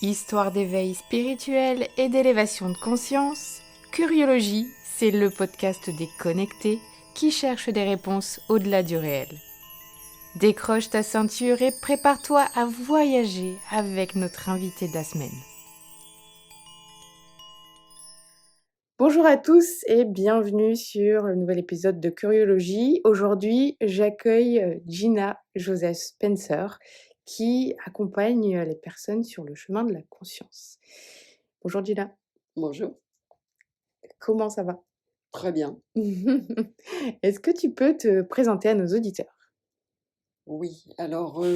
Histoire d'éveil spirituel et d'élévation de conscience, Curiologie, c'est le podcast des connectés qui cherchent des réponses au-delà du réel. Décroche ta ceinture et prépare-toi à voyager avec notre invité de la semaine. Bonjour à tous et bienvenue sur le nouvel épisode de Curiologie. Aujourd'hui, j'accueille Gina Joseph Spencer qui accompagne les personnes sur le chemin de la conscience. Bonjour Gina. Bonjour, Comment ça va? très bien. Est-ce que tu peux te présenter à nos auditeurs? Oui, alors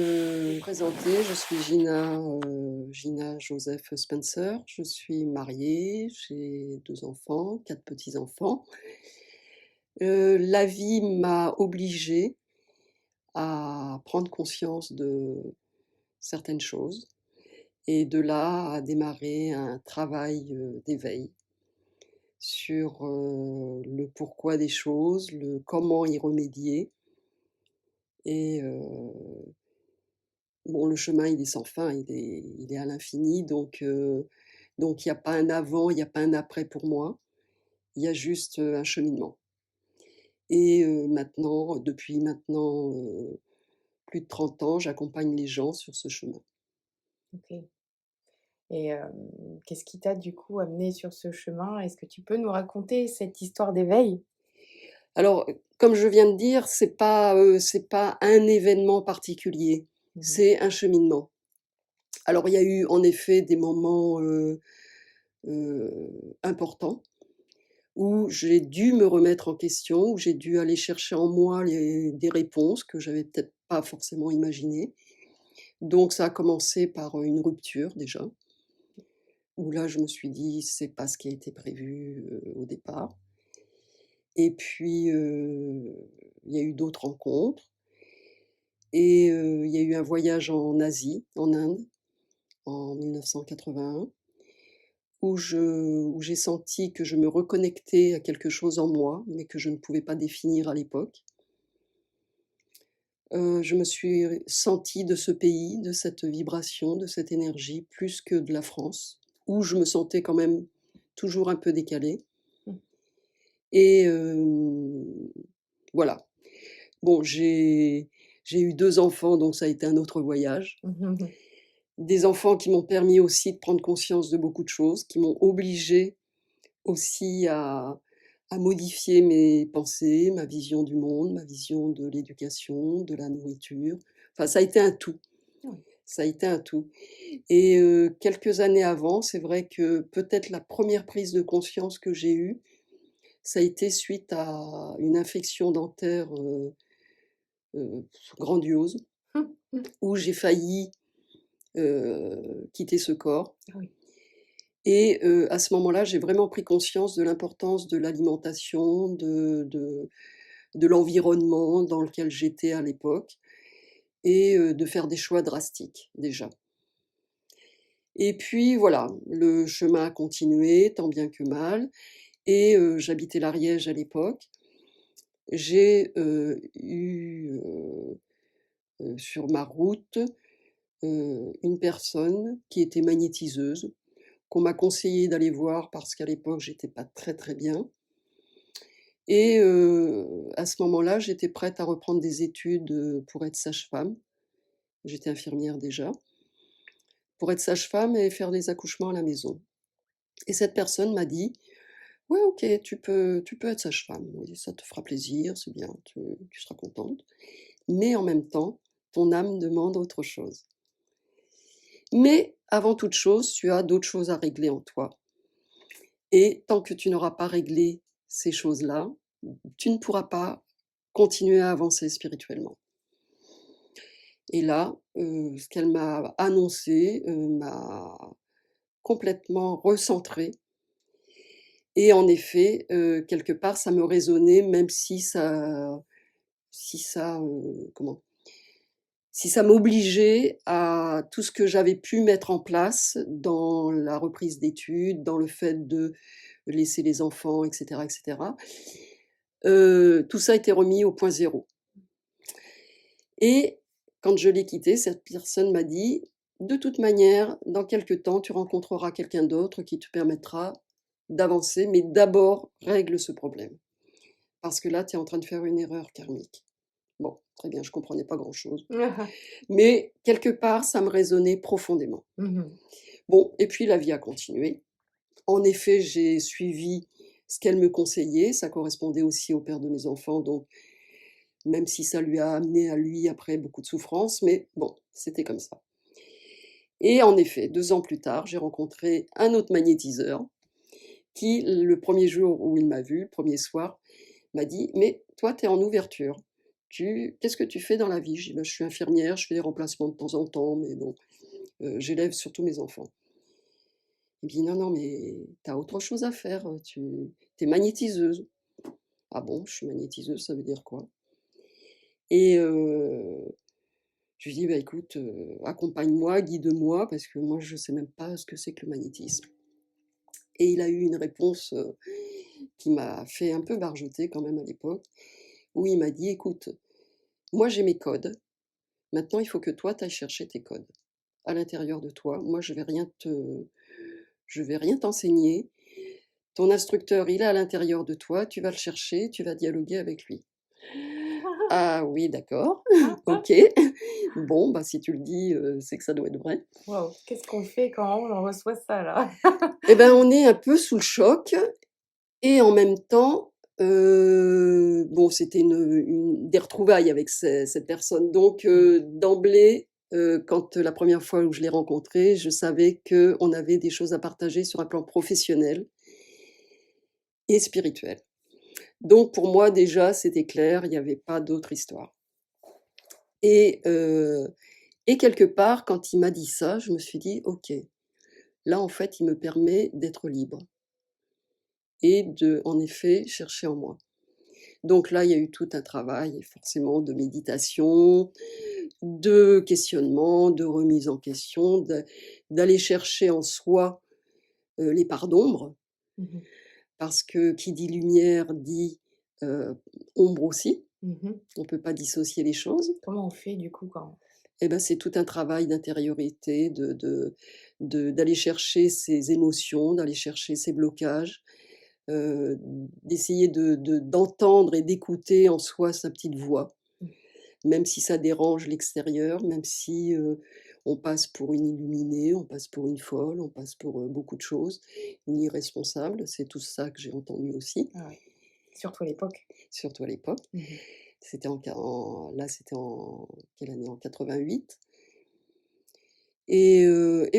présenter, je suis Gina Joseph Spencer. Je suis mariée, j'ai 2 enfants, 4 petits-enfants. La vie m'a obligée à prendre conscience de certaines choses et de là à démarrer un travail d'éveil sur le pourquoi des choses, le comment y remédier. Et bon, le chemin, il est sans fin, il est à l'infini, donc il y a pas un avant, il y a pas un après pour moi. Il y a juste, un cheminement et depuis maintenant, plus de 30 ans, j'accompagne les gens sur ce chemin. OK. Et qu'est-ce qui t'a du coup amené sur ce chemin? Est-ce que tu peux nous raconter cette histoire d'éveil? Alors, comme je viens de dire, c'est pas un événement particulier, Mmh. c'est un cheminement. Alors il y a eu en effet des moments, importants où j'ai dû me remettre en question, où j'ai dû aller chercher en moi des réponses que j'avais peut-être pas forcément imaginées. Donc ça a commencé par une rupture déjà, où là je me suis dit c'est pas ce qui a été prévu au départ. Et puis il y a eu d'autres rencontres et il y a eu un voyage en Asie, en Inde, en 1981, où j'ai senti que je me reconnectais à quelque chose en moi, mais que je ne pouvais pas définir à l'époque. Je me suis sentie de ce pays, de cette vibration, de cette énergie, plus que de la France, où je me sentais quand même toujours un peu décalée Mmh. et voilà. Bon, j'ai eu 2 enfants, donc ça a été un autre voyage. Mmh. Des enfants qui m'ont permis aussi de prendre conscience de beaucoup de choses, qui m'ont obligée aussi à modifier mes pensées, ma vision du monde, ma vision de l'éducation, de la nourriture. Enfin, ça a été un tout, Oui. ça a été un tout et quelques années avant, c'est vrai que peut-être la première prise de conscience que j'ai eue, ça a été suite à une infection dentaire, heu, grandiose, Mmh. où j'ai failli, quitter ce corps Ah oui. et à ce moment-là, j'ai vraiment pris conscience de l'importance de l'alimentation, de l'environnement dans lequel j'étais à l'époque et de faire des choix drastiques déjà. Et puis voilà, le chemin a continué tant bien que mal et j'habitais l'Ariège à l'époque. J'ai, sur ma route, une personne qui était magnétiseuse, qu'on m'a conseillé d'aller voir parce qu'à l'époque j'étais pas très, très bien et à ce moment-là, j'étais prête à reprendre des études, pour être sage-femme. J'étais infirmière déjà, pour être sage-femme et faire des accouchements à la maison. Et cette personne m'a dit: «Ouais, OK, tu peux être sage-femme, oui, ça te fera plaisir, c'est bien, tu seras contente. Mais en même temps, ton âme demande autre chose. Mais avant toute chose, tu as d'autres choses à régler en toi. Et tant que tu n'auras pas réglé ces choses-là, tu ne pourras pas continuer à avancer spirituellement». Et là, ce qu'elle m'a annoncé, m'a complètement recentrée et en effet, quelque part, ça me résonnait même si ça, comment? Si ça m'obligeait à tout ce que j'avais pu mettre en place dans la reprise d'études, dans le fait de laisser les enfants et cetera, tout ça a été remis au point zéro. Et quand je l'ai quitté, cette personne m'a dit: de toute manière, dans quelque temps, tu rencontreras quelqu'un d'autre qui te permettra d'avancer, mais d'abord, règle ce problème. Parce que là, tu es en train de faire une erreur karmique. Bon, très bien, je comprenais pas grand-chose. Mais quelque part, ça me résonnait profondément. Bon, et puis la vie a continué. En effet, j'ai suivi ce qu'elle me conseillait. Ça correspondait aussi au père de mes enfants, donc même si ça lui a amené à lui après beaucoup de souffrance, mais bon, c'était comme ça. Et en effet, 2 ans plus tard, j'ai rencontré un autre magnétiseur qui, le premier jour où il m'a vu, le premier soir, m'a dit: «Mais toi, tu es en ouverture. Qu'est-ce que tu fais dans la vie?» Je dis: «Bah, je suis infirmière, je fais des remplacements de temps en temps, mais bon, j'élève surtout mes enfants». Il me dit: «Non, non, mais tu as autre chose à faire, tu es magnétiseuse». «Ah bon? Je suis magnétiseuse, ça veut dire quoi?» Et je lui dis: «Bah, écoute, accompagne-moi, guide-moi, parce que moi, je ne sais même pas ce que c'est que le magnétisme». Et il a eu une réponse, qui m'a fait un peu barjoter quand même à l'époque, où il m'a dit: «Écoute, moi j'ai mes codes, maintenant il faut que toi tu ailles chercher tes codes à l'intérieur de toi. Moi je vais rien t'enseigner. Ton instructeur, il est à l'intérieur de toi, tu vas le chercher, tu vas dialoguer avec lui». Ah oui, d'accord, OK. Bon, bah, si tu le dis, c'est que ça doit être vrai. Waouh, qu'est-ce qu'on fait quand on reçoit ça là? Et ben, on est un peu sous le choc et en même temps, bon, c'était des retrouvailles avec cette personne. Donc, d'emblée, quand la première fois où je l'ai rencontré, je savais qu'on avait des choses à partager sur un plan professionnel et spirituel. Donc pour moi déjà, c'était clair, il n'y avait pas d'autre histoire. Et et quelque part, quand il m'a dit ça, je me suis dit: «OK, là, en fait, il me permet d'être libre et de, en effet, chercher en moi». Donc là, il y a eu tout un travail forcément de méditation, de questionnement, de remise en question, d'aller chercher en soi, les parts d'ombre, Mmh. parce que qui dit lumière dit, heu, ombre aussi. Mmh. On ne peut pas dissocier les choses. Comment on fait du coup quand Et ben, c'est tout un travail d'intériorité, d'aller chercher ses émotions, d'aller chercher ses blocages, heu, d'essayer d'entendre et d'écouter en soi sa petite voix. mmh, Même si ça dérange l'extérieur, même si, on passe pour une illuminée, on passe pour une folle, on passe pour, beaucoup de choses, une irresponsable, c'est tout ça que j'ai entendu aussi, ah ouais, surtout à l'époque. surtout à l'époque. Mmh. C'était là, c'était en quelle année? En 88. Et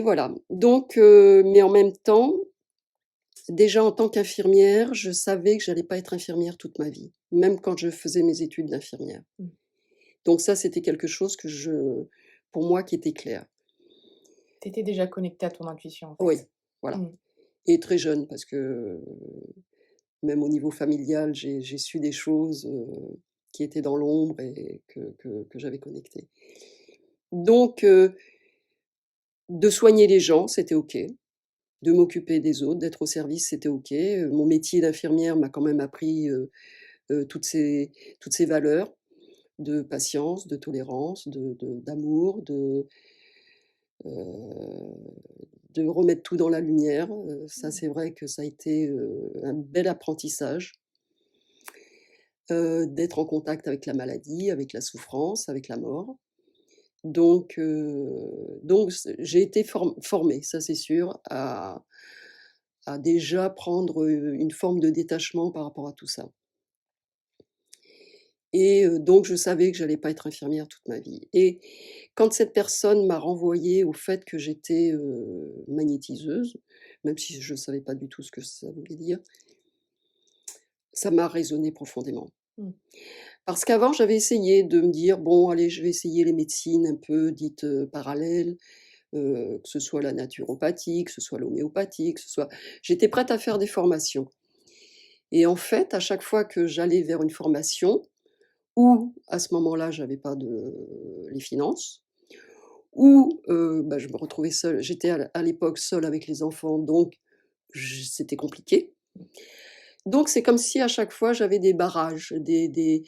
voilà. Donc mais en même temps, déjà en tant qu'infirmière, je savais que j'allais pas être infirmière toute ma vie, même quand je faisais mes études d'infirmière. Mmh. Donc ça, c'était quelque chose pour moi, qui était clair. Tu étais déjà connectée à ton intuition en Oui, fait? voilà. Mmh. Et très jeune parce que, même au niveau familial, j'ai su des choses, qui étaient dans l'ombre et que j'avais connectées. Donc de soigner les gens, c'était OK. De m'occuper des autres, d'être au service, c'était OK. Mon métier d'infirmière m'a quand même appris, toutes ces valeurs de patience, de tolérance, d'amour, heu, de remettre tout dans la lumière. Ça, c'est vrai que ça a été, un bel apprentissage, d'être en contact avec la maladie, avec la souffrance, avec la mort. Donc j'ai été formée, ça c'est sûr, à déjà prendre, une forme de détachement par rapport à tout ça. Et donc je savais que j'allais pas être infirmière toute ma vie. Et quand cette personne m'a renvoyée au fait que j'étais, magnétiseuse, même si je ne savais pas du tout ce que ça voulait dire, ça m'a résonné profondément. Mmh. Parce qu'avant, j'avais essayé de me dire: «Bon, allez, je vais essayer les médecines un peu dites, parallèles», que ce soit la naturopathie, que ce soit l'homéopathie, que ce soit j'étais prête à faire des formations. Et en fait, à chaque fois que j'allais vers une formation, ou à ce moment-là, j'avais pas les finances, ou bah, je me retrouvais seule. J'étais à l'époque seule avec les enfants, donc c'était compliqué. Donc c'est comme si à chaque fois j'avais des barrages, des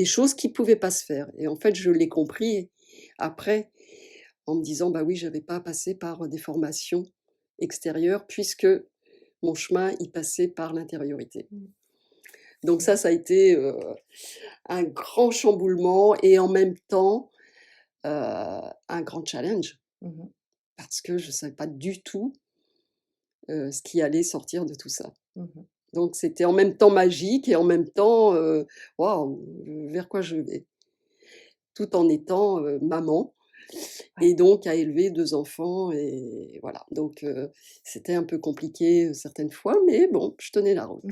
choses qui pouvaient pas se faire. Et en fait, je l'ai compris après, en me disant: «Bah oui, j'avais pas à passer par des formations extérieures puisque mon chemin, il passait par l'intériorité». Mmh. Donc C'est ça a été, un grand chamboulement et en même temps, un grand challenge mmh parce que je ne savais pas du tout, ce qui allait sortir de tout ça. Mmh. Donc c'était en même temps magique et en même temps, waouh, vers quoi je vais? Tout en étant, maman Ouais. et donc à élever 2 enfants et voilà. Donc c'était un peu compliqué, certaines fois, mais bon, je tenais la route.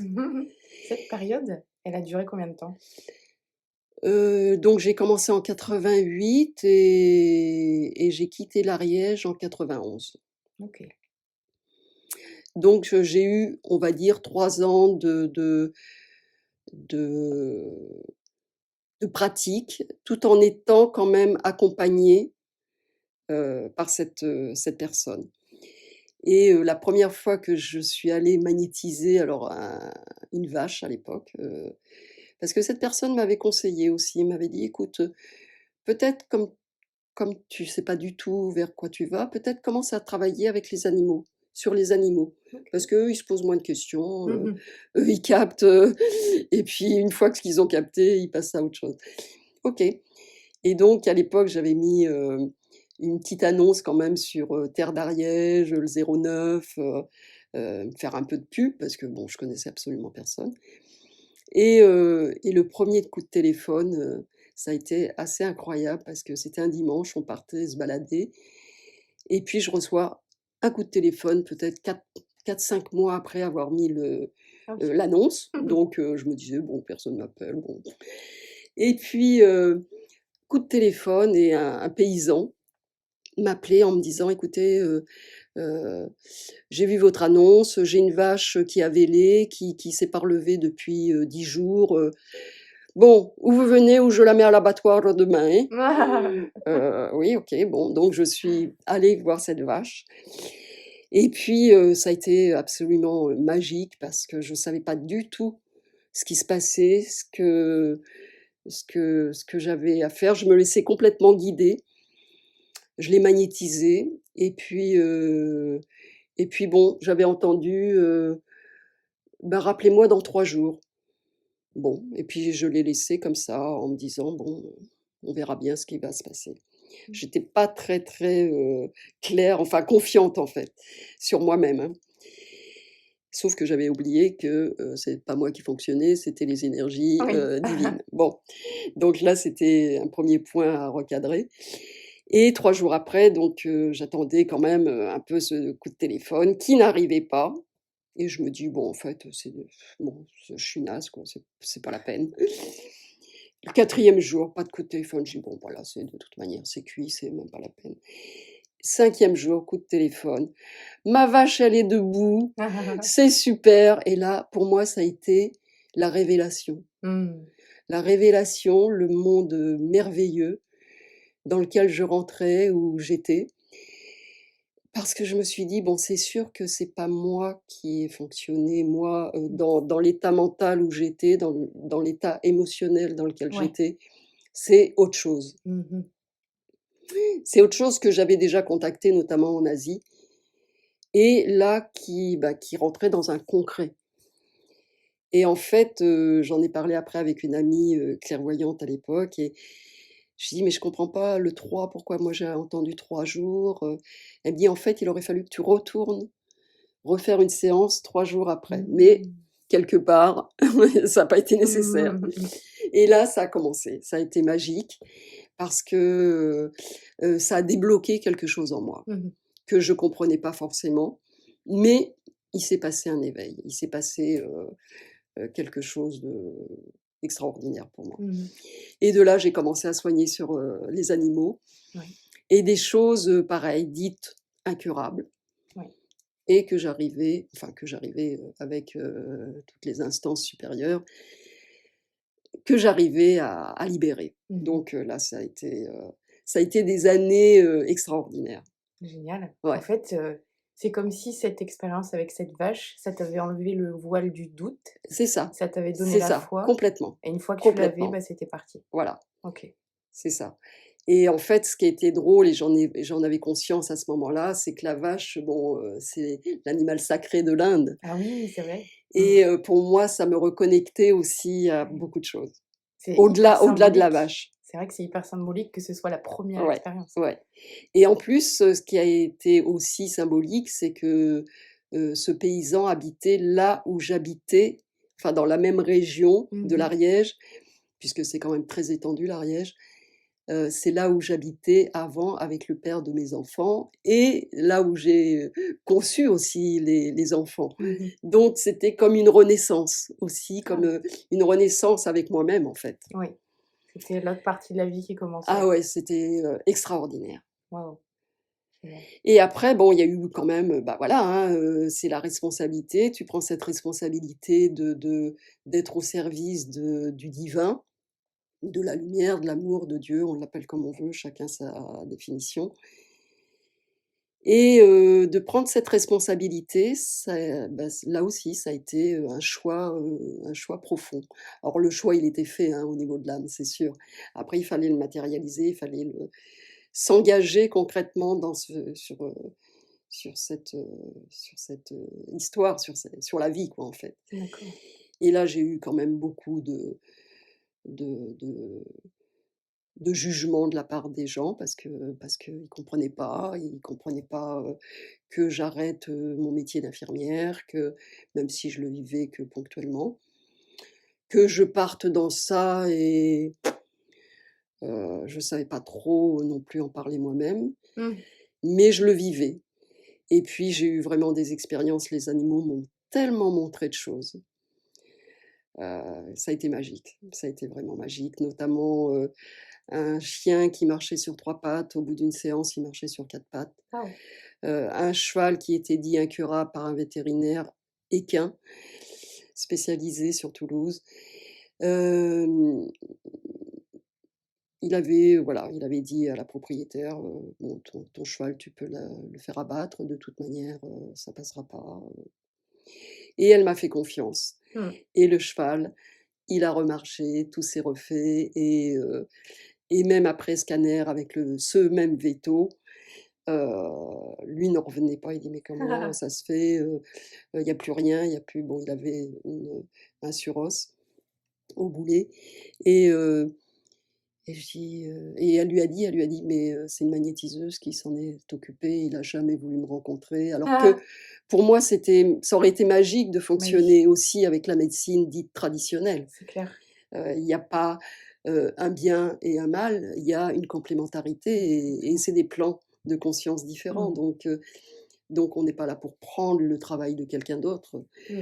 Cette période, elle a duré combien de temps? Donc j'ai commencé en 88 et j'ai quitté l'Ariège en 91. OK. Donc j'ai eu, on va dire 3 ans de de pratique, tout en étant quand même accompagnée, par cette personne et la première fois que je suis allée magnétiser alors une vache à l'époque, parce que cette personne m'avait conseillé aussi, m'avait dit: «Écoute, peut-être comme tu sais pas du tout vers quoi tu vas, peut-être commence à travailler avec les animaux, sur les animaux. Parce OK. qu'eux, ils se posent moins de questions, Mmh. eux, ils captent, et puis une fois que qu'ils ont capté, ils passent à autre chose». OK et donc à l'époque, j'avais mis, une petite annonce quand même sur, Terre d'Ariège, le 09, faire un peu de pub parce que bon, je connaissais absolument personne et le premier coup de téléphone, ça a été assez incroyable parce que c'était un dimanche, on partait se balader et puis je reçois un coup de téléphone peut-être 4-5 mois après avoir mis Ah oui. l'annonce. Donc je me disais: «Bon, personne m'appelle, bon». Et puis, coup de téléphone et un paysan m'appelait en me disant: «Écoutez, heu, j'ai vu votre annonce, j'ai une vache qui a vélé, qui s'est pas relevée depuis, 10 jours, bon, ou vous venez ou je la mets à l'abattoir demain, hein». Oui, OK, bon, donc je suis allée voir cette vache et puis, ça a été absolument, magique parce que je savais pas du tout ce qui se passait, ce que j'avais à faire. Je me laissais complètement guider. Je l'ai magnétisée et puis bon, j'avais entendu, bah, rappelez-moi dans 3 jours. Bon et puis je l'ai laissé comme ça en me disant: «Bon, on verra bien ce qui va se passer». J'étais pas très, très, claire, enfin confiante en fait, sur moi-même, hein. Sauf que j'avais oublié que, c'est pas moi qui fonctionnais, c'était les énergies, Oui. divines. Bon, donc là, c'était un premier point à recadrer et 3 jours après donc j'attendais quand même, un peu ce coup de téléphone qui n'arrivait pas et je me dis: «Bon, en fait, c'est bon, je suis naze quoi, c'est pas la peine». Le 4e jour, pas de coup de téléphone, je dis: «Bon voilà, c'est de toute manière, c'est cuit, c'est même pas la peine». 5e jour, coup de téléphone. Ma vache, elle est debout, c'est super et là, pour moi, ça a été la révélation. Mmh. La révélation, le monde, merveilleux dans lequel je rentrais, où j'étais. Parce que je me suis dit: «Bon, c'est sûr que c'est pas moi qui ai fonctionné, moi, dans l'état mental où j'étais, dans l'état émotionnel dans lequel Ouais. j'étais, c'est autre chose». Mmh. C'est autre chose que j'avais déjà contacté, notamment en Asie et là qui rentrait dans un concret et en fait, j'en ai parlé après avec une amie, clairvoyante à l'époque et je dis: «Mais je comprends pas le 3, pourquoi moi j'ai entendu 3 jours?» Elle me dit: «En fait, il aurait fallu que tu retournes refaire une séance 3 jours après». Mais Mmh. quelque part, ça a pas été nécessaire Mmh. et là, ça a commencé. Ça a été magique parce que, ça a débloqué quelque chose en moi Mmh. que je comprenais pas forcément, mais il s'est passé un éveil. Il s'est passé, quelque chose d'extraordinaire pour moi Mmh. et de là, j'ai commencé à soigner sur, les animaux Oui, et des choses, pareilles, dites incurables oui. et que j'arrivais, avec, toutes les instances supérieures, que j'arrivais à libérer. Mmh. Donc là, ça a été des années, extraordinaires. Génial. En Ouais, fait, c'est comme si cette expérience avec cette vache, ça t'avait enlevé le voile du doute, ça t'avait donné c'est la ça, foi complètement, et une fois que tu l'avais, complètement, bah, c'était parti. voilà, OK. c'est ça Et en fait, ce qui a été drôle, et j'en avais conscience à ce moment-là, c'est que la vache, bon, c'est l'animal sacré de l'Inde. Ah oui, c'est vrai. Et pour moi, ça me reconnectait aussi à beaucoup de choses, C'est hyper au-delà de la symbolique. vache. C'est vrai que c'est hyper symbolique que ce soit la première Ouais, expérience. ouais. Et en plus, ce qui a été aussi symbolique, c'est que, ce paysan habitait là où j'habitais, enfin dans la même région de Mmh. l'Ariège, puisque c'est quand même très étendu l'Ariège. C'est là où j'habitais avant avec le père de mes enfants et là où j'ai, conçu aussi les enfants. Mmh. Donc c'était comme une renaissance aussi, Ah comme, une renaissance avec moi-même, en fait. oui, c'était l'autre partie de la vie qui Ah commençait. ouais, c'était, extraordinaire. Waouh, génial. Et après, bon, il y a eu quand même, bah, voilà, hein, c'est la responsabilité. Tu prends cette responsabilité d'être au service du divin, de la lumière, de l'amour, de Dieu, on l'appelle comme on veut, chacun sa définition. Et de prendre cette responsabilité, ça bah, là aussi, ça a été, un choix profond. Alors le choix, il était fait, hein, au niveau de l'âme, c'est sûr. Après, il fallait le matérialiser, il fallait s'engager concrètement sur cette, histoire, sur la vie, quoi, en fait. D'accord. Et là, j'ai eu quand même beaucoup de de jugement de la part des gens parce qu'ils comprenaient pas, que j'arrête, mon métier d'infirmière, que même si je le vivais que ponctuellement, que je parte dans ça et je savais pas trop non plus en parler moi-même, Mmh. mais je le vivais. Et puis j'ai eu vraiment des expériences, les animaux m'ont tellement montré de choses, ça a été magique, ça a été vraiment magique, notamment, un chien qui marchait sur 3 pattes, au bout d'une séance, il marchait sur 4 pattes. Waouh. Un cheval qui était dit incurable par un vétérinaire équin, spécialisé sur Toulouse. Hem, il avait dit à la propriétaire, «Bon, ton cheval, tu peux le faire abattre, de toute manière, ça passera pas», et elle m'a fait confiance Mmh. et le cheval, il a remarché, tout s'est refait et même après scanner avec ce même véto, lui n'en revenait pas. Il dit: «Mais comment ça se fait, il y a plus rien, il y a plus», bon, il avait un suros au boulet et je dis, et elle lui a dit: «Mais, c'est une magnétiseuse qui s'en est occupée, il a jamais voulu me rencontrer». Alors que pour moi, ça aurait été magique de Mais oui, fonctionner aussi avec la médecine dite traditionnelle. c'est clair. Il y a pas, un bien et un mal, il y a une complémentarité et Exactement. c'est des plans de conscience différents. Mmh. Donc on n'est pas là pour prendre le travail de quelqu'un d'autre. Mmh.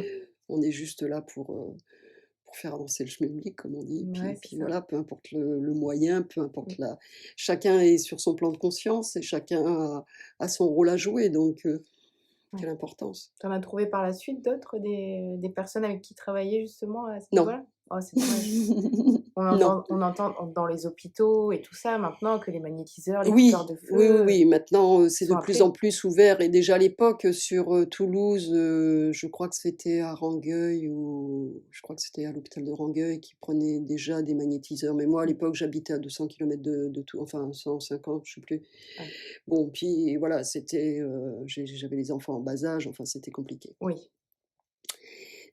On est juste là pour faire avancer le schmilblick, comme on dit. Ouais, c'est Puis ça. voilà, peu importe le moyen, peu importe Mmh. la chacun est sur son plan de conscience et chacun a son rôle à jouer, donc Ouais. quelle importance. Tu en as trouvé par la suite d'autres, des personnes avec qui travailler justement à ce Non. niveau-là? Oh, c'est dommage. Non. On entend dans les hôpitaux et tout ça maintenant que les magnétiseurs, les coupeurs Oui, de oui, oui, feu, oui, maintenant, c'est sont de plus en appelés. plus ouvert et déjà à l'époque, sur, Toulouse, je crois que c'était à Rangueil ou je crois que c'était à l'hôpital de Rangueil qui prenait déjà des magnétiseurs. Mais moi, à Mmh. l'époque, j'habitais à 200 kilomètres de Tou enfin 150, je sais plus. Ouais. Bon, puis voilà, j'avais les enfants en bas âge, enfin, c'était compliqué. Oui.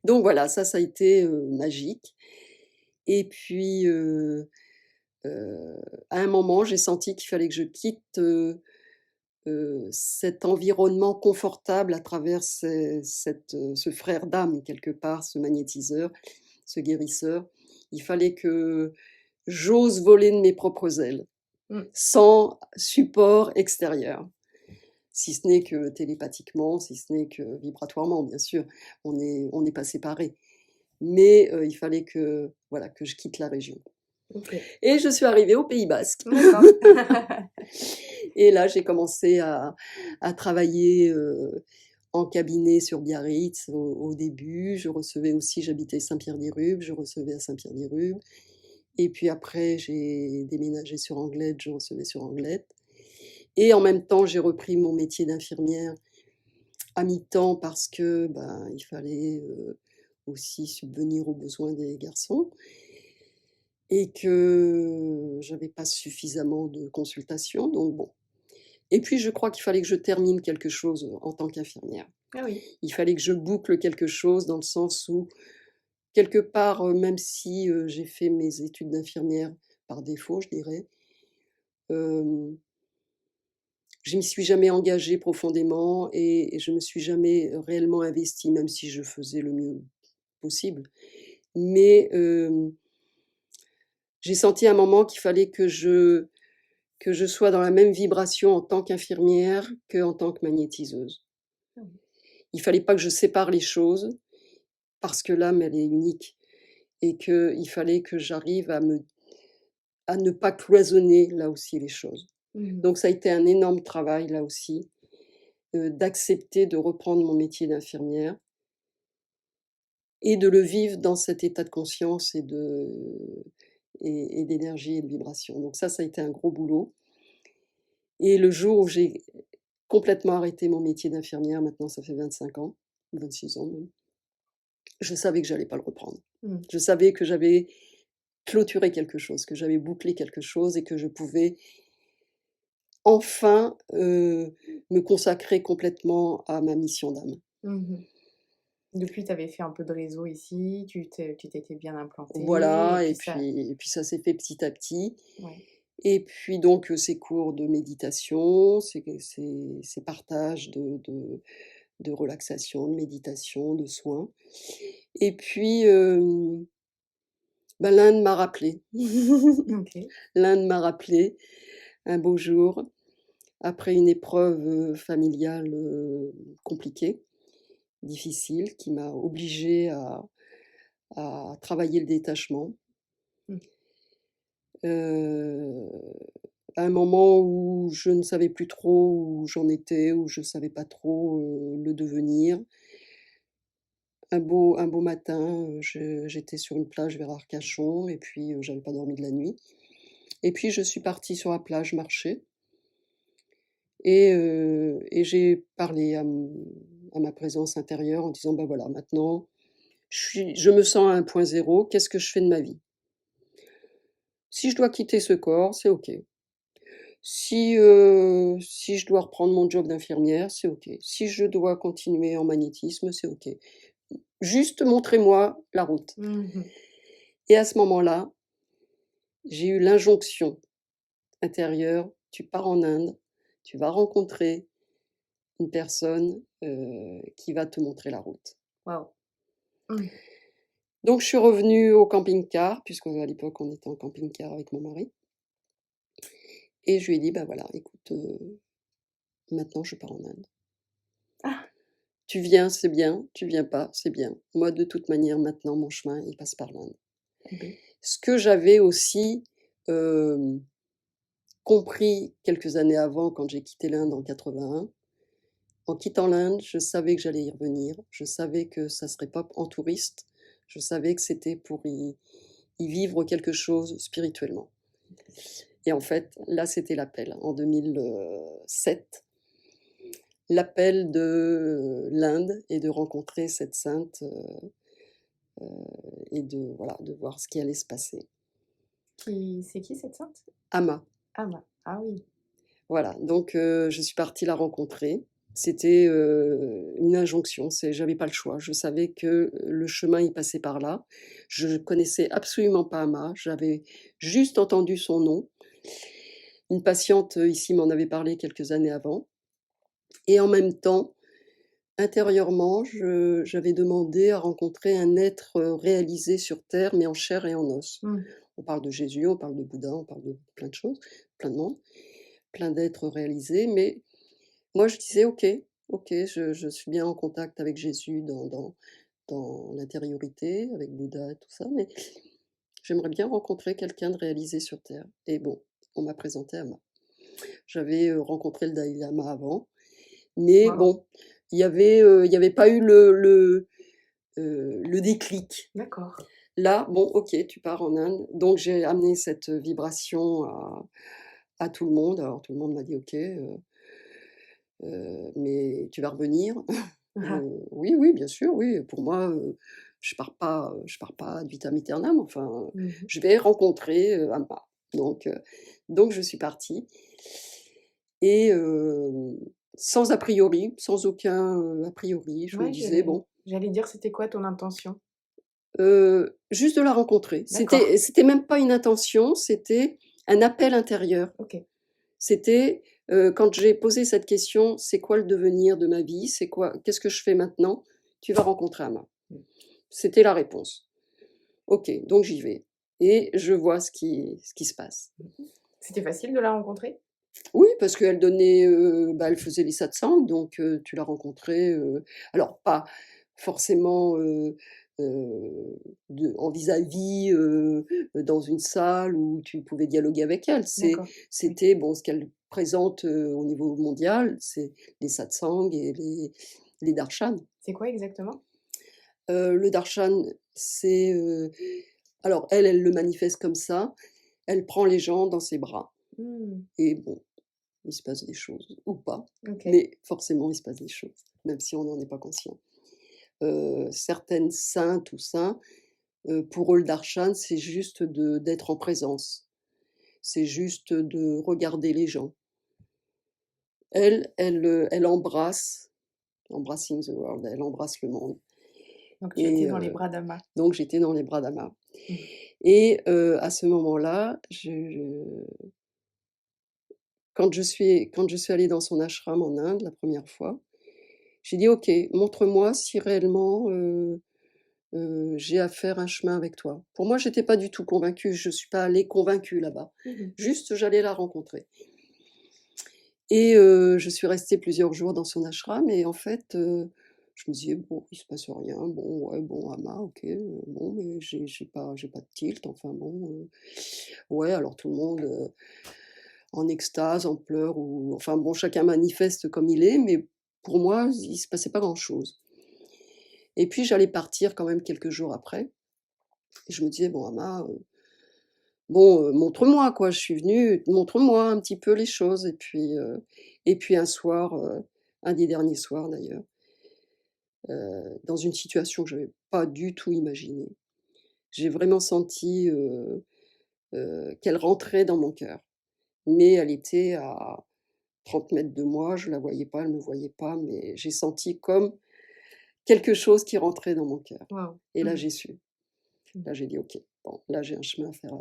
Donc voilà, ça a été, magique et puis, à un moment, j'ai senti qu'il fallait que je quitte, cet environnement confortable à travers ce frère d'âme quelque part, ce magnétiseur, ce guérisseur. Il fallait que j'ose voler de mes propres ailes, Mmh. sans support extérieur. Si ce n'est que télépathiquement, si ce n'est que vibratoirement, bien sûr, on n'est pas séparés. Mais il fallait que, voilà, que je quitte la région. OK. Et je suis arrivée au Pays basque. D'accord. Et là, j'ai commencé à travailler, en cabinet sur Biarritz au début. J'habitais Saint-Pierre-des-Rubes, je recevais à Saint-Pierre-des-Rubes. Et puis après, j'ai déménagé sur Anglette, je recevais sur Anglette. Et en même temps, j'ai repris mon métier d'infirmière à mi-temps parce que, ben, il fallait, aussi subvenir aux besoins des garçons. et que j'avais pas suffisamment de consultations, donc bon. Et puis je crois qu'il fallait que je termine quelque chose en tant qu'infirmière. Ah oui. Il fallait que je boucle quelque chose dans le sens où, quelque part, même si j'ai fait mes études d'infirmière par défaut, je dirais, euh, je m'y suis jamais engagée profondément et je me suis jamais réellement investie, même si je faisais le mieux possible. Mais j'ai senti à un moment qu'il fallait que je sois dans la même vibration en tant qu'infirmière qu'en tant que magnétiseuse. Ah oui. Il fallait pas que je sépare les choses parce que l'âme, elle est unique et qu'il fallait que j'arrive à ne pas cloisonner là aussi les choses. Mhm. Donc ça a été un énorme travail là aussi, d'accepter de reprendre mon métier d'infirmière et de le vivre dans cet état de conscience et d'énergie et de vibration. Donc ça a été un gros boulot. Et le jour où j'ai complètement arrêté mon métier d'infirmière, maintenant ça fait 25 ans, 26 ans même, je savais que j'allais pas le reprendre. Mhm. Je savais que j'avais clôturé quelque chose, que j'avais bouclé quelque chose et que je pouvais enfin me consacrer complètement à ma mission d'âme. Mhm. Depuis, tu avais fait un peu de réseau ici, tu t'étais bien implantée, et Voilà, puis ça. et puis ça s'est fait petit à petit. Ouais. Et puis donc ces cours de méditation, ces partages de relaxation, de méditation, de soins. Et puis ben, l'Inde m'a rappelé. Ok. L'Inde m'a rappelé un beau jour, après une épreuve familiale compliquée, difficile, qui m'a obligée à travailler le détachement. Mhm. Euh, à un moment où je ne savais plus trop où j'en étais, où je ne savais pas trop le devenir. Un beau matin, j'étais sur une plage vers Arcachon et puis j'avais pas dormi de la nuit. Et puis je suis partie sur la plage marcher et j'ai parlé à ma présence intérieure en disant, bah voilà, maintenant je me sens à un point zéro, qu'est-ce que je fais de ma vie? Si je dois quitter ce corps, c'est ok. Si je dois reprendre mon job d'infirmière, c'est ok. Si je dois continuer en magnétisme, c'est ok. Juste montrez-moi la route. Mhm. Et à ce moment-là, j'ai eu l'injonction intérieure, tu pars en Inde, tu vas rencontrer une personne qui va te montrer la route. Waouh. Mhm. Donc je suis revenue au camping-car, puisque à l'époque on était en camping-car avec mon mari, et je lui ai dit, bah voilà, écoute, maintenant je pars en Inde. Ah, Tu viens, c'est bien, tu viens pas, c'est bien. Moi, de toute manière, maintenant, mon chemin, il passe par l'Inde. ok. Ce que j'avais aussi euh, compris quelques années avant, quand j'ai quitté l'Inde en 81, en quittant l'Inde, je savais que j'allais y revenir. Je savais que ça serait pas en touriste. Je savais que c'était pour y vivre quelque chose spirituellement. Et en fait, là, c'était l'appel. En 2007, l'appel de l'Inde et de rencontrer cette sainte et de, voilà, de voir ce qui allait se passer. C'est qui cette sainte? Ama, Ah oui. voilà. Donc, je suis partie la rencontrer. C'était une injonction, j'avais pas le choix. Je savais que le chemin il passait par là. Je connaissais absolument pas Ama. J'avais juste entendu son nom. Une patiente ici m'en avait parlé quelques années avant. Et en même temps, intérieurement, j'avais demandé à rencontrer un être réalisé sur Terre, mais en chair et en os. Mhm. On parle de Jésus, on parle de Bouddha, on parle de plein de choses, plein de monde, plein d'êtres réalisés. Mais moi, je disais, ok, ok, je suis bien en contact avec Jésus dans l'intériorité, avec Bouddha et tout ça, mais j'aimerais bien rencontrer quelqu'un de réalisé sur Terre. Et bon, on m'a présenté Ama. J'avais rencontré le Dalai Lama avant, mais Waouh. bon, il y avait pas eu le déclic. D'accord. Là, bon, ok, tu pars en Inde. Donc j'ai amené cette vibration à tout le monde. Alors tout le monde m'a dit, ok, mais tu vas revenir? Ah. Oui, oui, bien sûr, oui. Pour moi, je pars pas ad vitam aeternam, enfin, Mmh. je vais rencontrer, Amma. Donc je suis partie et sans a priori, sans aucun, a priori. Je me Ouais, disais: j'allais «Bon». j'allais dire, c'était quoi ton intention? Juste de la rencontrer. D'accord, C'était même pas une intention, c'était un appel intérieur. OK. C'était, quand j'ai posé cette question: «C'est quoi le devenir de ma vie? C'est quoi qu'est-ce que je fais maintenant?» «Tu vas rencontrer Amma». Mmh. C'était la réponse. OK, donc j'y vais et je vois ce qui se passe. Mmh. C'était facile de la rencontrer? Oui, parce qu'elle donnait, elle faisait les satsangs, donc tu la rencontrais, alors pas forcément, de en vis-à-vis, dans une salle où tu pouvais dialoguer avec elle. D'accord, oui. C'était bon, ce qu'elle présente, au niveau mondial, c'est les satsangs et les darshans. C'est quoi exactement? Le darshan, c'est, alors elle, elle le manifeste comme ça, elle prend les gens dans ses bras Mmh, et bon, il se passe des choses ou pas, OK. mais forcément il se passe des choses, même si on n'en est pas conscient. Certaines saintes ou saints, pour eux le darshan, c'est juste d'être en présence. C'est juste de regarder les gens. Elle embrasse, embracing the world, elle embrasse le monde Donc tu étais et dans les bras d'Amma. donc j'étais dans les bras d'Ama Mmh. et à ce moment-là, quand je suis allée dans son ashram en Inde la première fois, j'ai dit: «OK, montre-moi si réellement, j'ai à faire un chemin avec toi». Pour moi, j'étais pas du tout convaincue, je suis pas allée convaincue là-bas. Mmh mh. Juste, j'allais la rencontrer et je suis restée plusieurs jours dans son ashram et en fait, je me disais: «Bon, il se passe rien, bon, ouais, bon, Amma, OK, bon, mais j'ai pas de tilt, enfin bon, ouais, alors tout le monde, en extase, en pleurs ou enfin bon, chacun manifeste comme il est, mais pour moi, il se passait pas grand-chose et puis j'allais partir quand même quelques jours après et je me disais: «Bon Amma, bon, montre-moi quoi, je suis venue, montre-moi un petit peu les choses» et puis un soir, un des derniers soirs d'ailleurs, dans une situation que j'avais pas du tout imaginée, j'ai vraiment senti, qu'elle rentrait dans mon cœur, mais elle était à 30 mètres de moi, je la voyais pas, elle me voyait pas, mais j'ai senti comme quelque chose qui rentrait dans mon cœur Waouh! et là Mmh. j'ai su. Mmh. Là j'ai dit: «OK, bon, là j'ai un chemin à faire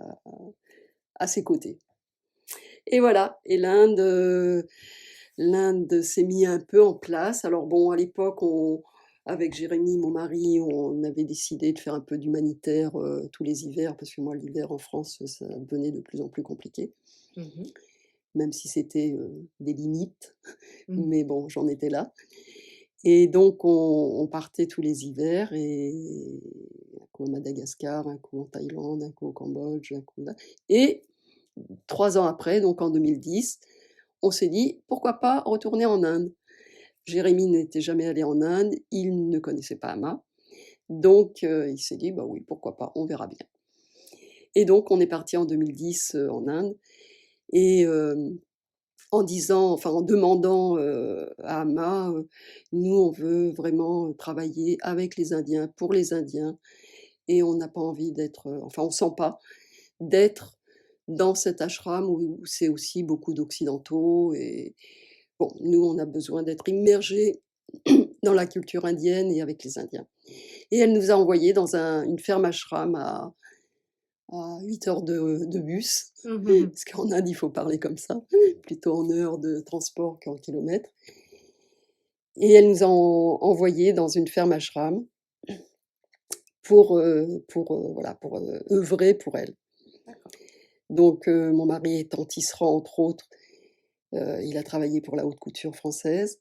à ses côtés» et voilà et l'Inde s'est mis un peu en place. Alors bon, à l'époque, on avec Jérémy, mon mari, on avait décidé de faire un peu d'humanitaire, tous les hivers parce que moi l'hiver en France, ça devenait de plus en plus compliqué, Mmh mh. même si c'était, des limites, Mmh. mais bon, j'en étais là. Et donc on partait tous les hivers et un coup à Madagascar, un coup en Thaïlande, un coup au Cambodge, un coup là et 3 ans après, donc en 2010, on s'est dit: «Pourquoi pas retourner en Inde?» Jérémy n'était jamais allé en Inde, il ne connaissait pas Amma, donc il s'est dit: «Bah oui, pourquoi pas, on verra bien» et donc on est parti en 2010, en Inde et en disant, enfin en demandant, à Amma, «Nous, on veut vraiment, travailler avec les Indiens, pour les Indiens et on n'a pas envie d'être, enfin on sent pas d'être dans cet ashram où c'est aussi beaucoup d'occidentaux et bon, nous, on a besoin d'être immergés dans la culture indienne et avec les Indiens» et elle nous a envoyés dans une ferme ashram à 8 heures de bus, Mmh mh mh. parce qu'en Inde, il faut parler comme ça, plutôt en heures de transport qu'en kilomètres et elle nous a envoyés dans une ferme ashram voilà, pour, œuvrer pour elle. D'accord. Donc mon mari étant tisserand, entre autres, il a travaillé pour la haute couture française.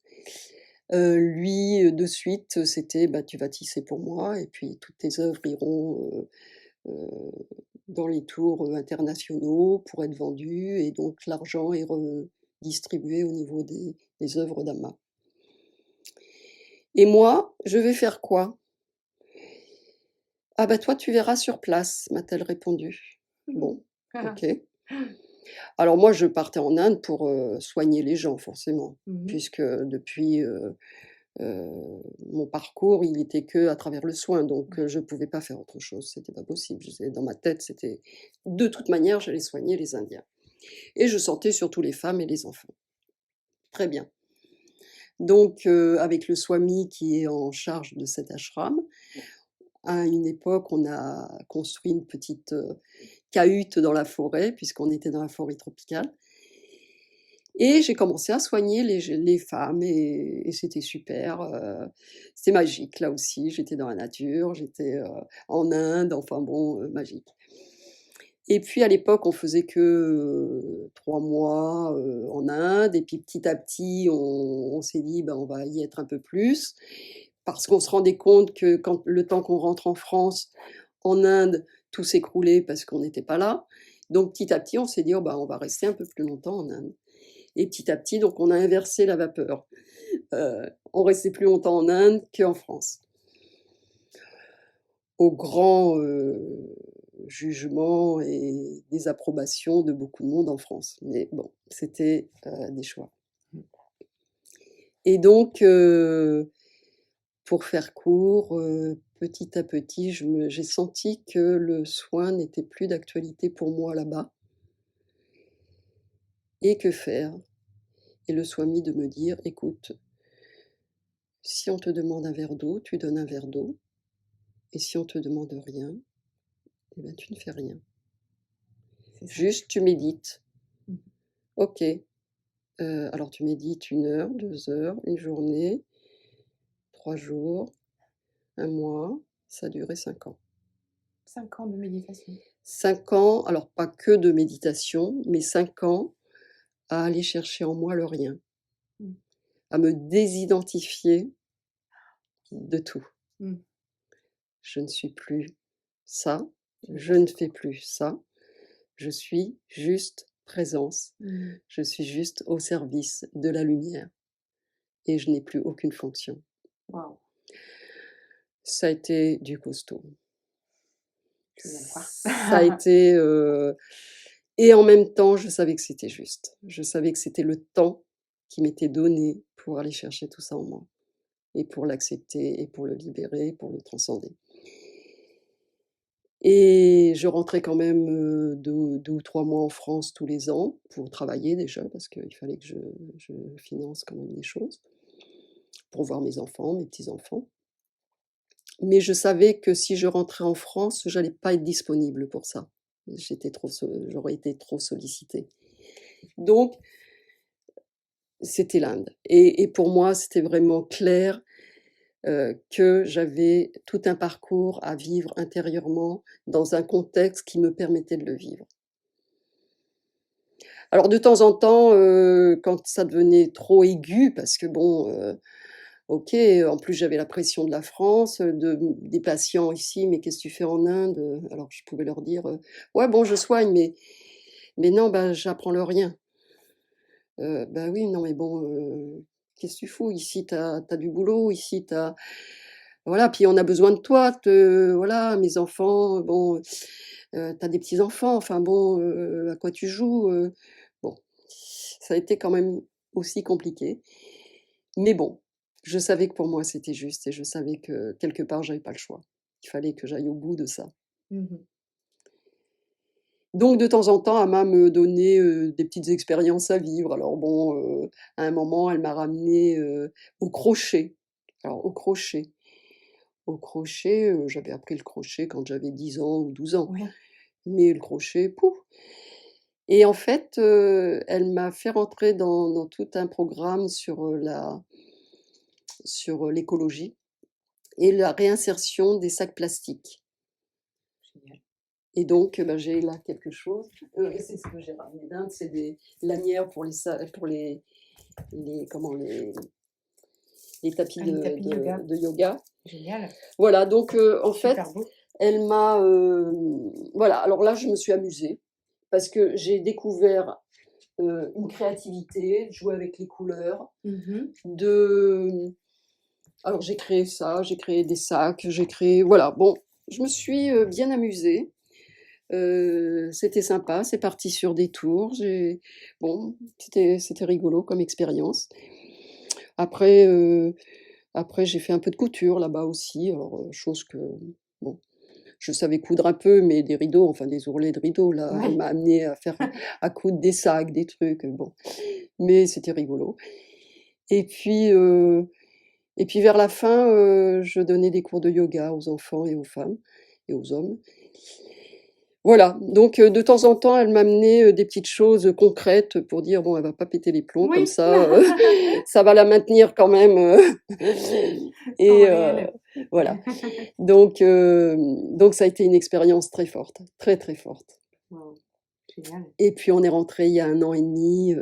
Lui, de suite, c'était: «Bah, tu vas tisser pour moi et puis toutes tes œuvres iront, heu, dans les tours, internationaux pour être vendues et donc l'argent est redistribué au niveau des œuvres d'Amma». Et moi, je vais faire quoi? «Ah bah, toi, tu verras sur place», m'a-t-elle répondu. Mmh. Bon, OK. Alors moi, je partais en Inde pour, soigner les gens forcément, Mmh mh. puisque depuis, Mon parcours, il était que à travers le soin, donc je pouvais pas faire autre chose, c'était pas possible. Dans ma tête, c'était de toute manière, j'allais soigner les Indiens et je sortais surtout les femmes et les enfants. Très bien. Donc avec le swami qui est en charge de cet ashram, à une époque, on a construit une petite, cahute dans la forêt, puisqu'on était dans la forêt tropicale et j'ai commencé à soigner les femmes et c'était super, c'était magique là aussi. J'étais dans la nature, j'étais, en Inde, enfin bon, magique. Et puis à l'époque, on faisait que, 3 mois, en Inde et puis petit à petit, on s'est dit: «Ben, on va y être un peu plus». Parce qu'on se rendait compte que quand le temps qu'on rentre en France, en Inde, tout s'écroulait parce qu'on n'était pas là. Donc petit à petit, on s'est dit: «Oh bah, on va rester un peu plus longtemps en Inde» et petit à petit, donc on a inversé la vapeur. On restait plus longtemps en Inde qu'en France. Au grand, jugement et désapprobation de beaucoup de monde en France. Mais bon, c'était, des choix. Et donc, pour faire court, petit à petit, j'ai senti que le soin n'était plus d'actualité pour moi là-bas. Et que faire? Et le swami de me dire: «Écoute, si on te demande un verre d'eau, tu donnes un verre d'eau et si on te demande rien, eh ben, tu ne fais rien. C'est ça. Juste tu médites. Mmh. OK, alors tu médites 1 heure, 2 heures, une journée, 3 jours, un mois». Ça a duré 5 ans. 5 ans de méditation. 5 ans, alors pas que de méditation, mais 5 ans à aller chercher en moi le rien, Mmh. à me désidentifier de tout. Mmh. Je ne suis plus ça, Tu n'es je pas ne ce fais corps. plus ça, je suis juste présence, Mmh. je suis juste au service de la lumière et je n'ai plus aucune fonction. Waouh, Ça a été du costaud. je viens de voir. Ça a été, et en même temps, je savais que c'était juste. Je savais que c'était le temps qui m'était donné pour aller chercher tout ça en moi et pour l'accepter et pour le libérer, pour le transcender. Et je rentrais quand même, 2 ou 3 mois en France tous les ans pour travailler déjà parce qu'il fallait que je finance quand même des choses, pour voir mes enfants, mes petits-enfants. Mais je savais que si je rentrais en France, j'allais pas être disponible pour ça. J'aurais été trop sollicitée. Donc c'était l'Inde et pour moi, c'était vraiment clair, que j'avais tout un parcours à vivre intérieurement dans un contexte qui me permettait de le vivre. Alors de temps en temps, quand ça devenait trop aigu parce que bon, OK, en plus j'avais la pression de la France, des patients ici: «Mais qu'est-ce que tu fais en Inde?» Alors je pouvais leur dire, «Ouais bon je soigne mais non, bah, j'apprends le rien». «Bah oui, non mais bon, qu'est-ce que tu fous? Ici tu as du boulot, ici tu as voilà, puis on a besoin de toi, voilà, mes enfants, bon, tu as des petits-enfants, enfin bon, à quoi tu joues?» Bon, ça a été quand même aussi compliqué, mais bon, je savais que pour moi c'était juste et je savais que quelque part j'avais pas le choix. Il fallait que j'aille au bout de ça. Mmh. Donc de temps en temps, Amma me donnait, des petites expériences à vivre. Alors bon, à un moment, elle m'a ramenée, au crochet. Alors au crochet. Au crochet, j'avais appris le crochet quand j'avais 10 ans ou 12 ans. Oui. Mais le crochet, pouf! Et en fait, elle m'a fait rentrer dans tout un programme sur l'écologie et la réinsertion des sacs plastiques. Génial. Et donc, bah, j'ai là quelque chose, c'est ce que j'ai ramené d'Inde, c'est des lanières pour les comment? Les tapis Ah, les tapis de yoga. de yoga. Génial. Voilà, donc en fait, Super beau. elle m'a, voilà, alors là, je me suis amusée parce que j'ai découvert, une créativité, de jouer avec les couleurs, Mmh. de alors j'ai créé ça, j'ai créé des sacs, j'ai créé voilà, bon, je me suis, bien amusée, c'était sympa, c'est parti sur des tours, bon, c'était rigolo comme expérience. Après, Après, j'ai fait un peu de couture là-bas aussi, alors, chose que bon, je savais coudre un peu, mais des rideaux, enfin des ourlets de rideaux, là, elle Ouais. m'a amenée à coudre des sacs, des trucs, bon, mais c'était rigolo. Et puis, heu et puis vers la fin, je donnais des cours de yoga aux enfants et aux femmes et aux hommes. Voilà, donc de temps en temps, elle m'amenait, des petites choses, concrètes pour dire: «Bon, elle va pas péter les plombs comme Oui, ça, ça va la maintenir quand même, en et réel. voilà. Donc ça a été une expérience très forte, très, très forte. Waouh, génial. Et puis on est rentrés il y a 1 an et demi.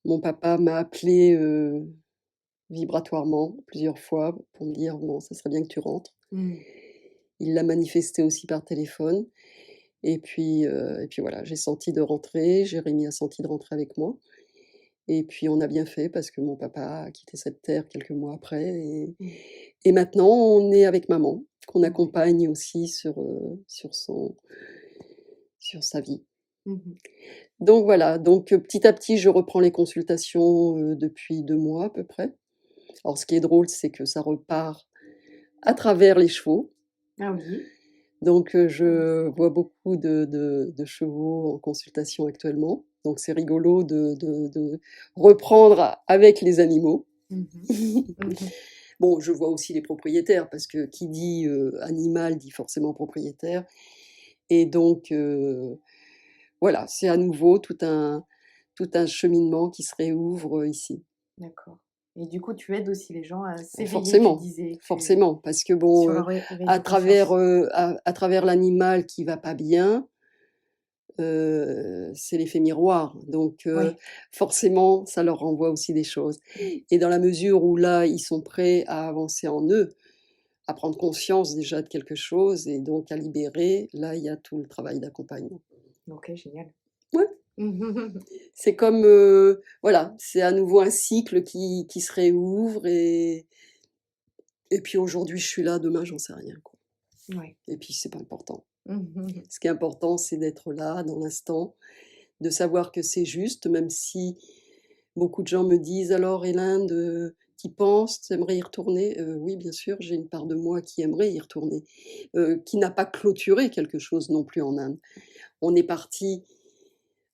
Mon papa m'a appelée, vibratoirement plusieurs fois pour me dire: «Bon, ça serait bien que tu rentres». Mmh. Il l'a manifesté aussi par téléphone. Et puis voilà, j'ai senti de rentrer, Jérémie a senti de rentrer avec moi et puis on a bien fait parce que mon papa a quitté cette terre quelques mois après Mmh. et maintenant on est avec maman, qu'on Ouais. accompagne aussi sur sa vie. Mmh mh. Donc voilà, petit à petit, je reprends les consultations, depuis 2 mois à peu près. Alors ce qui est drôle, c'est que ça repart à travers les chevaux. Ah oui. Ah Je c'est vois beaucoup de chevaux en consultation actuellement. Donc c'est rigolo de reprendre avec les animaux. mmh mh. Mmh mh. Bon, je vois aussi les propriétaires parce que qui dit, animal dit forcément propriétaire et voilà, c'est à nouveau tout un cheminement qui se réouvre, ici. D'accord et du coup, tu aides aussi les gens à s'éveiller, tu Forcément, disais, tu forcément, parce que bon, sur leur éveil de conscience. à travers l'animal qui va pas bien, c'est l'effet miroir. Oui. Forcément, ça leur renvoie aussi des choses Mmh. et dans la mesure où là, ils sont prêts à avancer en eux, à prendre conscience déjà de quelque chose et donc à libérer, là, il y a tout le travail d'accompagnement. OK, génial. Ouais, Mmh. c'est comme, voilà, c'est à nouveau un cycle qui se réouvre et puis aujourd'hui, je suis là, demain, j'en sais rien, quoi. Ouais. Et puis c'est pas important. Mmh mh. Ce qui est important, c'est d'être là, dans l'instant, de savoir que c'est juste, même si beaucoup de gens me disent: «Alors et l'Inde, tu y penses? Tu aimerais y retourner?» Oui, bien sûr, j'ai une part de moi qui aimerait y retourner, qui n'a pas clôturé quelque chose non plus en Inde. On est parti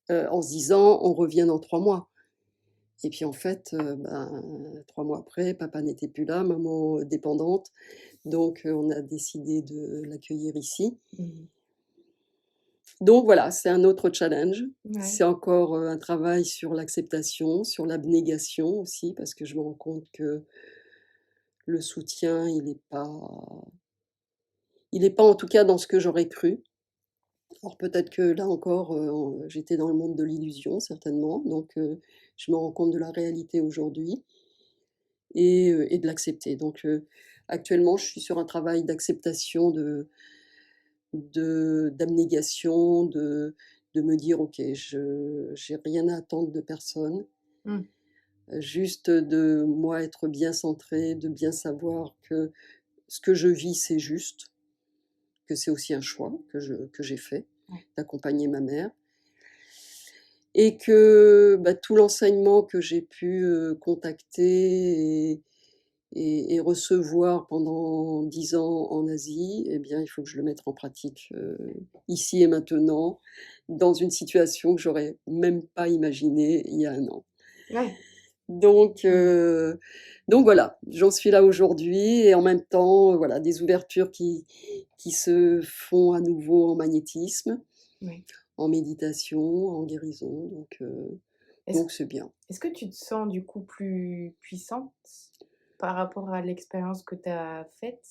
en se disant: «On revient dans 3 mois» et puis en fait, 3 mois après, papa n'était plus là, maman, dépendante, on a décidé de l'accueillir ici. Mmh. Donc voilà, c'est un autre challenge. Ouais. C'est encore, un travail sur l'acceptation, sur l'abnégation aussi, parce que je me rends compte que le soutien, il est pas en tout cas dans ce que j'aurais cru. Alors peut-être que là encore, j'étais dans le monde de l'illusion certainement, je me rends compte de la réalité aujourd'hui et de l'accepter. Actuellement, je suis sur un travail d'acceptation, d'abnégation, de me dire: «OK, je j'ai rien à attendre de personne, Mmh. juste de moi être bien centrée, de bien savoir que ce que je vis, c'est juste, que c'est aussi un choix que j'ai fait, Ouais. d'accompagner ma mère et que, tout l'enseignement que j'ai pu, contacter et recevoir pendant 10 ans en Asie, eh bien, il faut que je le mette en pratique, ici et maintenant, dans une situation que j'aurais même pas imaginée il y a 1 an. Ouais. Donc Mmh. heu, donc voilà, j'en suis là aujourd'hui et en même temps, voilà, des ouvertures qui se font à nouveau en magnétisme, Oui. en méditation, en guérison, Est-ce donc c'est bien. est-ce que tu te sens du coup plus puissante par rapport à l'expérience que tu as faite?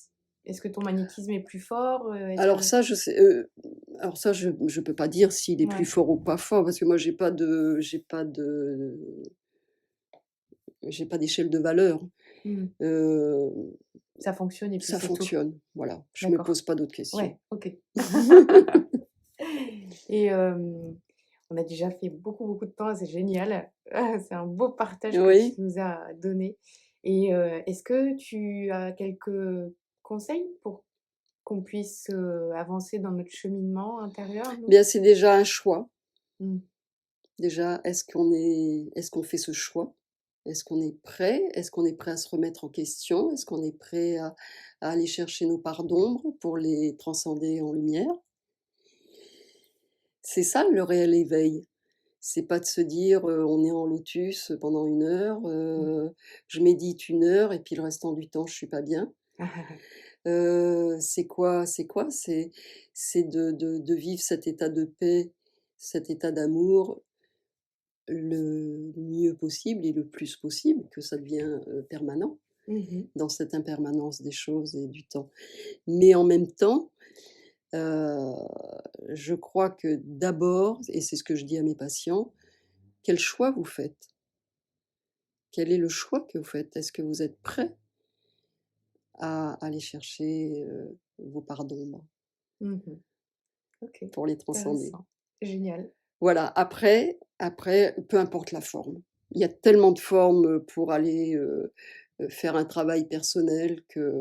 Est-ce que ton magnétisme est plus fort? Est-ce Alors que ça, alors ça, je peux pas dire s'il est plus ouais. fort ou pas fort parce que moi j'ai pas d'échelle de valeur. Mmh. Heu, Ça fonctionne et puis Ça c'est tout? fonctionne, voilà, je me D'accord. pose pas d'autres questions. Ouais, OK. Et on a déjà fait beaucoup, beaucoup de temps, c'est génial. C'est un beau partage que tu Oui, nous as donné et est-ce que tu as quelques conseils pour qu'on puisse, avancer dans notre cheminement intérieur, nous? bien, c'est déjà un choix. Mmh. Déjà, est-ce qu'on fait ce choix? Est-ce qu'on est prêt? Est-ce qu'on est prêt à se remettre en question? Est-ce qu'on est prêt à aller chercher nos parts d'ombre pour les transcender en lumière? C'est ça le réel éveil. C'est pas de se dire, on est en lotus pendant 1 heure, je médite 1 heure et puis le restant du temps je suis pas bien. C'est quoi? C'est de vivre cet état de paix, cet état d'amour le mieux possible et le plus possible, que ça devient, permanent dans cette impermanence des choses et du temps. Mais en même temps, heu, je crois que d'abord, et c'est ce que je dis à mes patients: «Quel choix vous faites? Quel est le choix que vous faites? Est-ce que vous êtes prêts à aller chercher, vos parts d'ombre Mmh. OK, pour les transcender?» intéressant. Génial. Voilà, après, peu importe la forme. Il y a tellement de formes, pour aller, faire un travail personnel que,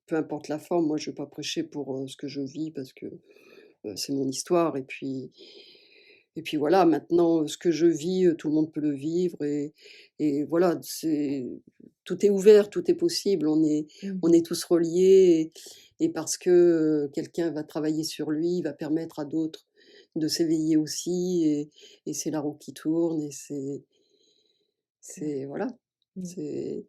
peu importe la forme, moi je ne vais pas prêcher pour, ce que je vis parce que, c'est mon histoire et puis voilà, maintenant, ce que je vis, tout le monde peut le vivre et voilà, tout est ouvert, tout est possible. On est Mmh. on est tous reliés et parce que, quelqu'un va travailler sur lui, il va permettre à d'autres de s'éveiller aussi et c'est la roue qui tourne et C'est vrai. c'est voilà, Mmh. c'est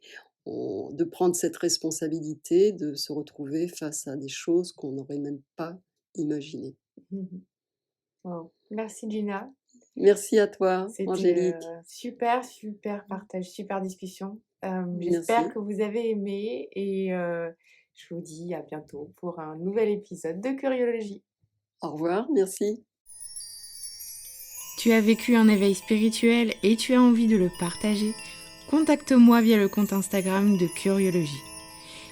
de prendre cette responsabilité, de se retrouver face à des choses qu'on n'aurait même pas imaginées. Mmh. Waouh. Merci Gina. Merci à toi, C'était, Angélique. super, super partage, super discussion. J'espère Merci. que vous avez aimé et je vous dis à bientôt pour un nouvel épisode de Curiologie. Au revoir, merci. Tu as vécu un éveil spirituel et tu as envie de le partager? Contacte-moi via le compte Instagram de Curiologie.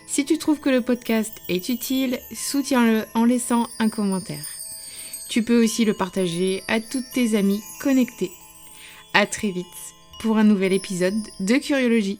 Si tu trouves que le podcast est utile, soutiens-le en laissant un commentaire. Tu peux aussi le partager à toutes tes amies connectées. À très vite pour un nouvel épisode de Curiologie.